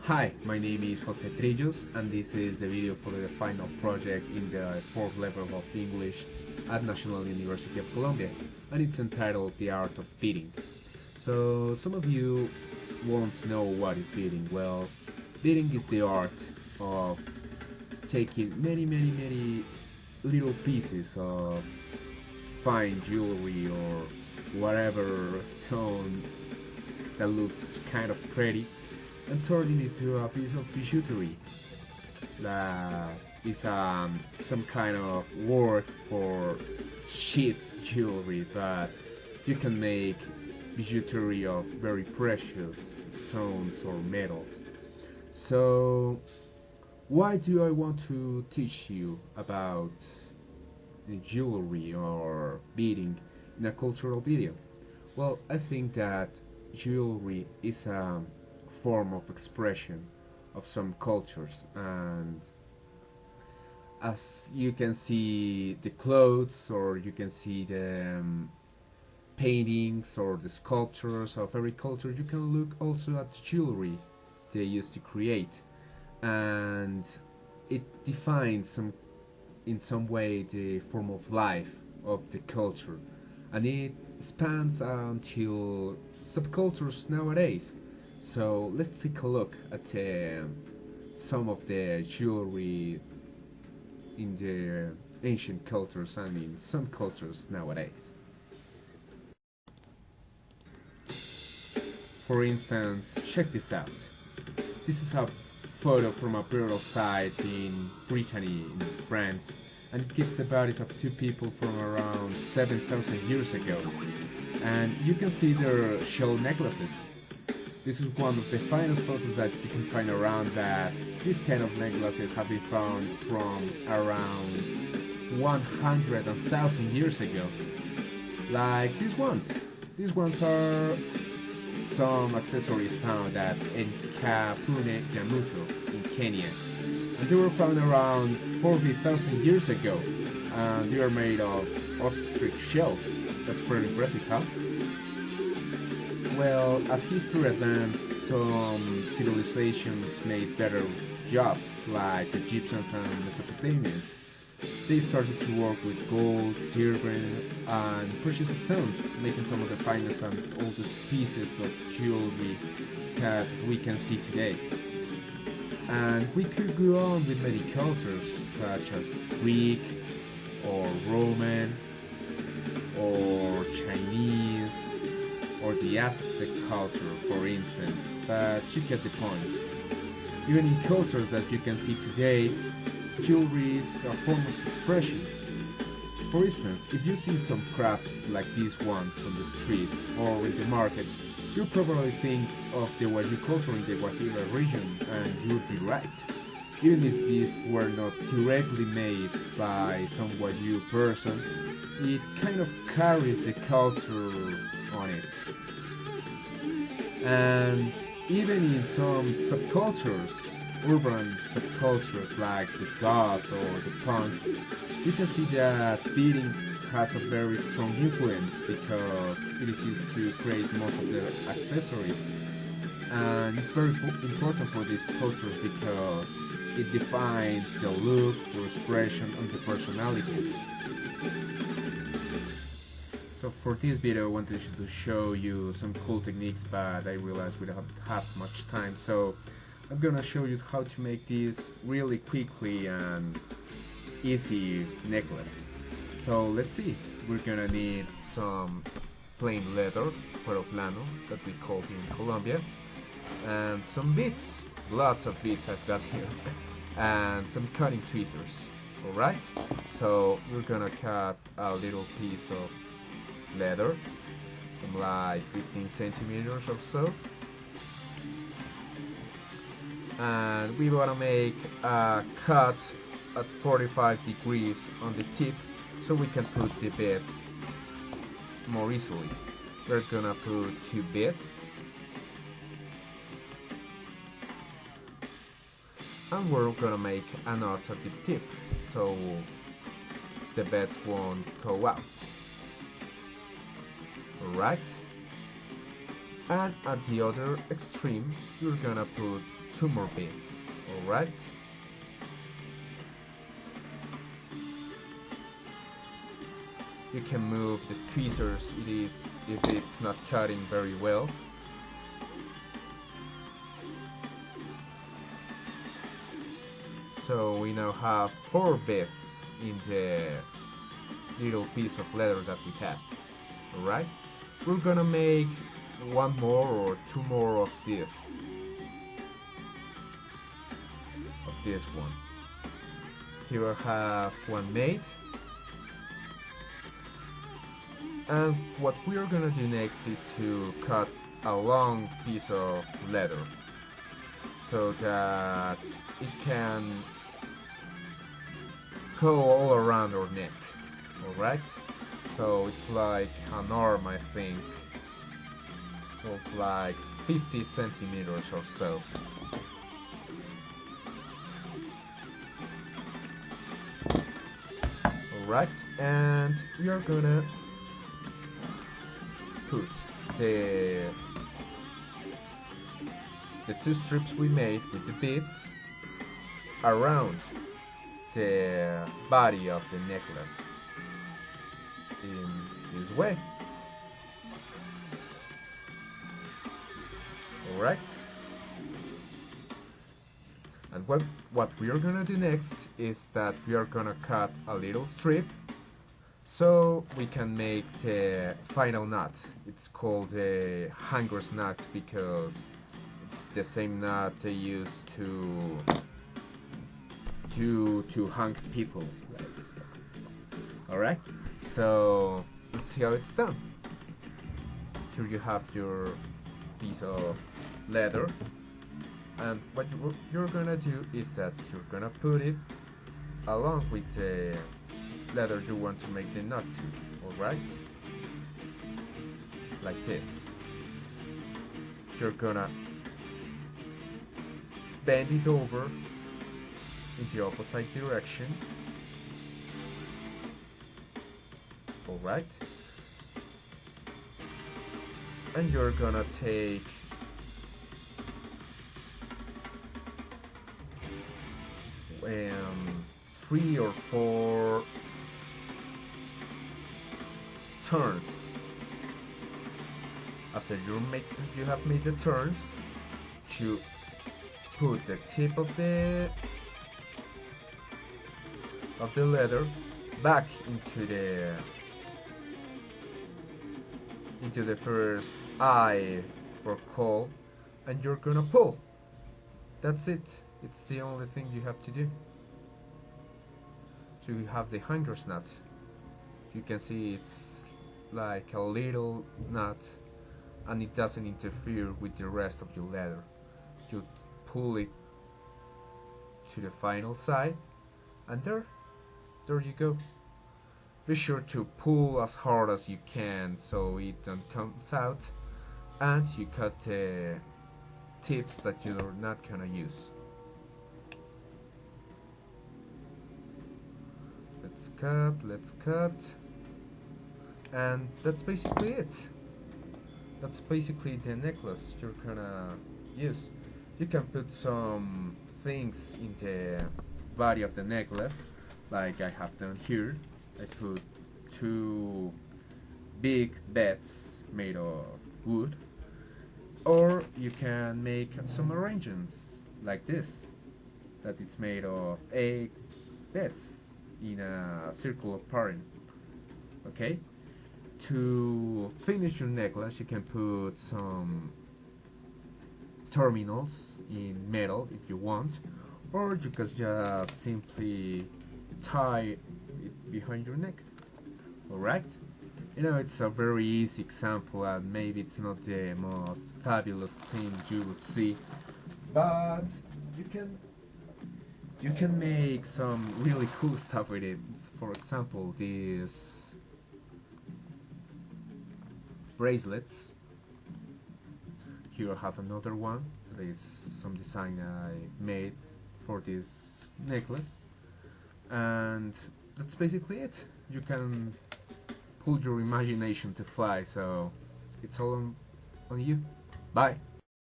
Hi, my name is Jose Trillos and this is the video for the final project in the fourth level of English at National University of Colombia, and it's entitled The Art of Beating. So some of you won't know what is beating. Well, beating is the art of taking many little pieces of fine jewelry or whatever stone that looks kind of pretty and turning it into a piece of bijouterie that is some kind of word for cheap jewelry, but you can make bijouterie of very precious stones or metals. So why do I want to teach you about jewelry or beading in a cultural video? Well, I think that jewelry is a form of expression of some cultures, and as you can see the clothes or you can see the paintings or the sculptures of every culture, you can look also at the jewelry they used to create, and it defines in some way the form of life of the culture, and it spans until subcultures nowadays. So let's take a look at some of the jewelry in the ancient cultures and in some cultures nowadays. For instance, check this out. This is a photo from a burial site in Brittany, in France, and it gives the bodies of two people from around 7,000 years ago. And you can see their shell necklaces. This is one of the finest photos that you can find around, that these kind of necklaces have been found from around 100,000 years ago. Like these ones. These ones are some accessories found at Enkapune Yamuto in Kenya. And they were found around 40,000 years ago. And they are made of ostrich shells. That's pretty impressive, huh? Well, as history advanced, some civilizations made better jobs, like the Egyptians and Mesopotamians. They started to work with gold, silver, and precious stones, making some of the finest and oldest pieces of jewelry that we can see today. And we could go on with many cultures, such as Greek, or Roman, or Chinese, or the Aztec culture, for instance, but you get the point. Even in cultures that you can see today, jewelry is a form of expression. For instance, if you see some crafts like these ones on the street or in the market, you probably think of the Wayuu culture in the Guajira region, and you'd be right. Even if these were not directly made by some Wayuu person, it kind of carries the culture on it. And even in some subcultures, urban subcultures like the goth or the punk, you can see that beating has a very strong influence because it is used to create most of the accessories. And it's very important for these cultures because it defines the look, the expression, and the personalities. So for this video I wanted to show you some cool techniques, but I realized we don't have much time, so I'm gonna show you how to make this really quickly and easy necklace. So let's see. We're gonna need some plain leather, cuero plano, that we call here in Colombia, and some beads, lots of beads I've got here, and some cutting tweezers. Alright, so we're gonna cut a little piece of leather from like 15 centimeters or so, and we want to make a cut at 45 degrees on the tip so we can put the bits more easily. We're gonna put two bits, and we're gonna make a knot at the tip so the bits won't go out. Alright, and at the other extreme you're gonna put two more bits. Alright? You can move the tweezers if it's not cutting very well. So we now have 4 bits in the little piece of leather that we have. Alright? We're gonna make one more or two more of this. Of this one. Here I have one made. And what we're gonna do next is to cut a long piece of leather so that it can go all around our neck. Alright? So it's like an arm, I think, of like 50 centimeters or so. Alright, and we are gonna put the two strips we made with the beads around the body of the necklace in this way. Alright? And what we are gonna do next is that we are gonna cut a little strip so we can make the final knot. It's called the hanger's knot because it's the same knot they use to hang people. Alright? So let's see how it's done. Here you have your piece of leather, and what you're gonna do is that you're gonna put it along with the leather you want to make the knot to. Alright? Like this. You're gonna bend it over in the opposite direction. Alright? And you're gonna take three or four turns. After you have made the turns, you put the tip of the leather back into the first eye or call, and you're gonna pull. That's it. It's the only thing you have to do. So you have the hanger's knot. You can see it's like a little knot, and it doesn't interfere with the rest of your leather. You pull it to the final side, and there you go. Be sure to pull as hard as you can so it don't comes out, and you cut the tips that you're not gonna use. Let's cut, and that's basically it. That's basically the necklace you're gonna use. You can put some things in the body of the necklace, like I have done here. I put two big beds made of wood, or you can make some arrangements like this, that it's made of 8 beds in a circular pattern. Okay? To finish your necklace, you can put some terminals in metal if you want, or you can just simply tie it behind your neck. Alright? You know, it's a very easy example, and maybe it's not the most fabulous thing you would see, but you can make some really cool stuff with it. For example, these bracelets. Here I have another one. It's some design I made for this necklace, and that's basically it. You can pull your imagination to fly, so it's all on you. Bye!